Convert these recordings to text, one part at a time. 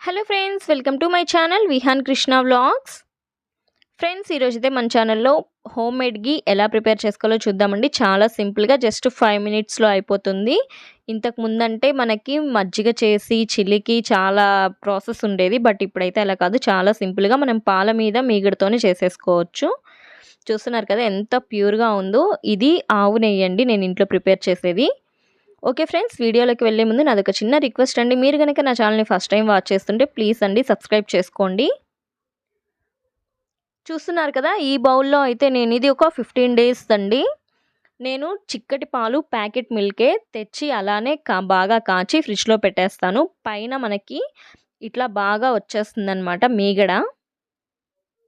Hello friends, welcome to my channel Vihan Krishna vlogs. Friends, ఈరోజైతే మన ఛానల్లో హోమ్ మేడ్ ఘీ ఎలా ప్రిపేర్ చేసుకోవాలో చూద్దామండి. చాలా సింపుల్గా జస్ట్ 5 మినిట్స్లో అయిపోతుంది. ఇంతకు ముందంటే మనకి మజ్జిగ చేసి చిల్లికి చాలా ప్రాసెస్ ఉండేది. బట్ ఇప్పుడైతే అలా కాదు, చాలా సింపుల్గా మనం పాల మీద మీగడతోనే చేసేసుకోవచ్చు. చూస్తున్నారు కదా ఎంత ప్యూర్గా ఉందో. ఇది ఆవు నెయ్యి అండి నేను ఇంట్లో ప్రిపేర్ చేసేది. ఓకే ఫ్రెండ్స్, వీడియోలోకి వెళ్ళే ముందు నాదొక చిన్న రిక్వెస్ట్ అండి. మీరు కనుక నా ఛానల్ని ఫస్ట్ టైం వాచ్ చేస్తుంటే ప్లీజ్ అండి సబ్స్క్రైబ్ చేసుకోండి. చూస్తున్నారు కదా, ఈ బౌల్లో అయితే నేను ఇది ఒక 15 డేస్ అండి. నేను చిక్కటి పాలు ప్యాకెట్ మిల్కే తెచ్చి అలానే బాగా కాచి ఫ్రిడ్జ్లో పెట్టేస్తాను. పైన మనకి ఇట్లా బాగా వచ్చేస్తుందన్నమాట మీగడ.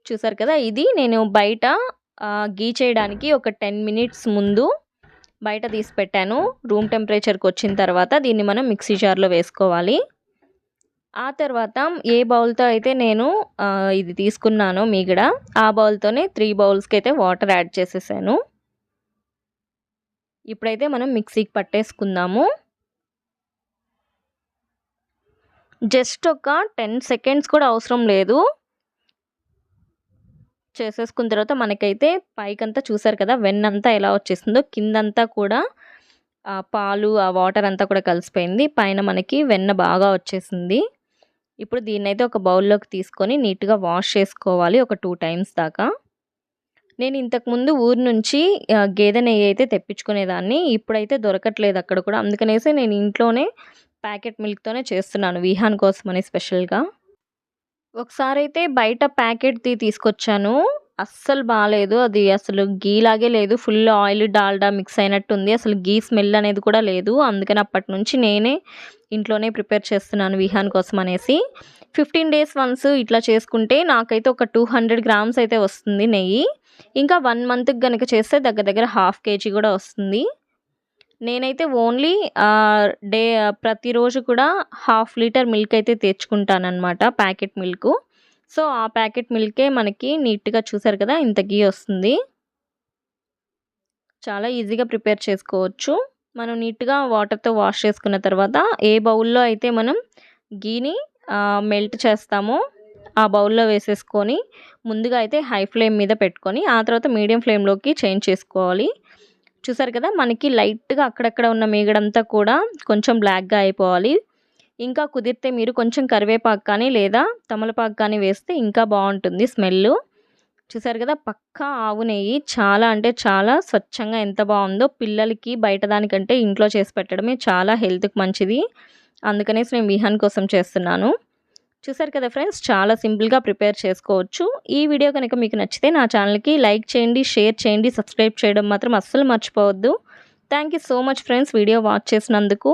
చూసారు కదా, ఇది నేను బయట ఘీ చేయడానికి ఒక 10 మినిట్స్ ముందు బయట తీసి పెట్టాను. రూమ్ టెంపరేచర్కి వచ్చిన తర్వాత దీన్ని మనం మిక్సీ జార్లో వేసుకోవాలి. ఆ తర్వాత ఏ బౌల్తో అయితే నేను ఇది తీసుకున్నానో మీగడ, ఆ బౌల్తోనే 3 బౌల్స్కి అయితే వాటర్ యాడ్ చేసేసాను. ఇప్పుడైతే మనం మిక్సీకి పట్టేసుకుందాము. జస్ట్ ఒక 10 సెకండ్స్ కూడా అవసరం లేదు. చేసేసుకున్న తర్వాత మనకైతే పైకంతా చూసారు కదా వెన్నంతా ఎలా వచ్చేసిందో, కిందంతా కూడా పాలు ఆ వాటర్ అంతా కూడా కలిసిపోయింది. పైన మనకి వెన్న బాగా వచ్చేసింది. ఇప్పుడు దీన్నైతే ఒక బౌల్లోకి తీసుకొని నీట్గా వాష్ చేసుకోవాలి ఒక 2 టైమ్స్ దాకా. నేను ఇంతకుముందు ఊరు నుంచి గేదె నెయ్యి అయితే తెప్పించుకునేదాన్ని. ఇప్పుడైతే దొరకట్లేదు అక్కడ కూడా. అందుకనేసి నేను ఇంట్లోనే ప్యాకెట్ మిల్క్తోనే చేస్తున్నాను విహాన్ కోసమని స్పెషల్గా. ఒకసారి అయితే బయట ప్యాకెట్ది తీసుకొచ్చాను, అస్సలు బాగాలేదు. అది అసలు ఘీ లాగే లేదు, ఫుల్ ఆయిల్ డాల్డా మిక్స్ అయినట్టుంది. అసలు ఘీ స్మెల్ అనేది కూడా లేదు. అందుకని అప్పటి నుంచి నేనే ఇంట్లోనే ప్రిపేర్ చేస్తున్నాను విహాన్ కోసం అనేసి. 15 డేస్ వన్స్ ఇట్లా చేసుకుంటే నాకైతే ఒక 200 గ్రామ్స్ అయితే వస్తుంది నెయ్యి. ఇంకా 1 మంత్కి కనుక చేస్తే దగ్గర దగ్గర 1/2 kg కూడా వస్తుంది. నేనైతే ఓన్లీ ప్రతిరోజు కూడా 1/2 లీటర్ మిల్క్ అయితే తెచ్చుకుంటానన్నమాట, ప్యాకెట్ మిల్క్. సో ఆ ప్యాకెట్ మిల్కే మనకి నీట్గా చూసారు కదా ఇంత ఘీ వస్తుంది. చాలా ఈజీగా ప్రిపేర్ చేసుకోవచ్చు. మనం నీట్గా వాటర్తో వాష్ చేసుకున్న తర్వాత ఏ బౌల్లో అయితే మనం ఘీని మెల్ట్ చేస్తామో ఆ బౌల్లో వేసేసుకొని ముందుగా అయితే హై ఫ్లేమ్ మీద పెట్టుకొని ఆ తర్వాత మీడియం ఫ్లేమ్లోకి చేంజ్ చేసుకోవాలి. చూసారు కదా, మనకి లైట్గా అక్కడక్కడ ఉన్న మీగడంతా కూడా కొంచెం బ్లాక్గా అయిపోవాలి. ఇంకా కుదిరితే మీరు కొంచెం కరివేపాకు కానీ లేదా తమలపాకు కానీ వేస్తే ఇంకా బాగుంటుంది స్మెల్. చూసారు కదా, పక్కా ఆవు నెయ్యి. చాలా అంటే చాలా స్వచ్ఛంగా ఎంత బాగుందో. పిల్లలకి బయట దానికంటే ఇంట్లో చేసి పెట్టడమే చాలా హెల్త్కి మంచిది. అందుకనేసి నేను విహాన్ కోసం చేస్తున్నాను. చూసారు కదా ఫ్రెండ్స్, చాలా సింపుల్గా ప్రిపేర్ చేసుకోవచ్చు. ఈ వీడియో కనుక మీకు నచ్చితే నా ఛానల్కి లైక్ చేయండి, షేర్ చేయండి, సబ్స్క్రైబ్ చేయడం మాత్రం అస్సలు మర్చిపోవద్దు. Thank you so much friends video watch చేసినందుకు.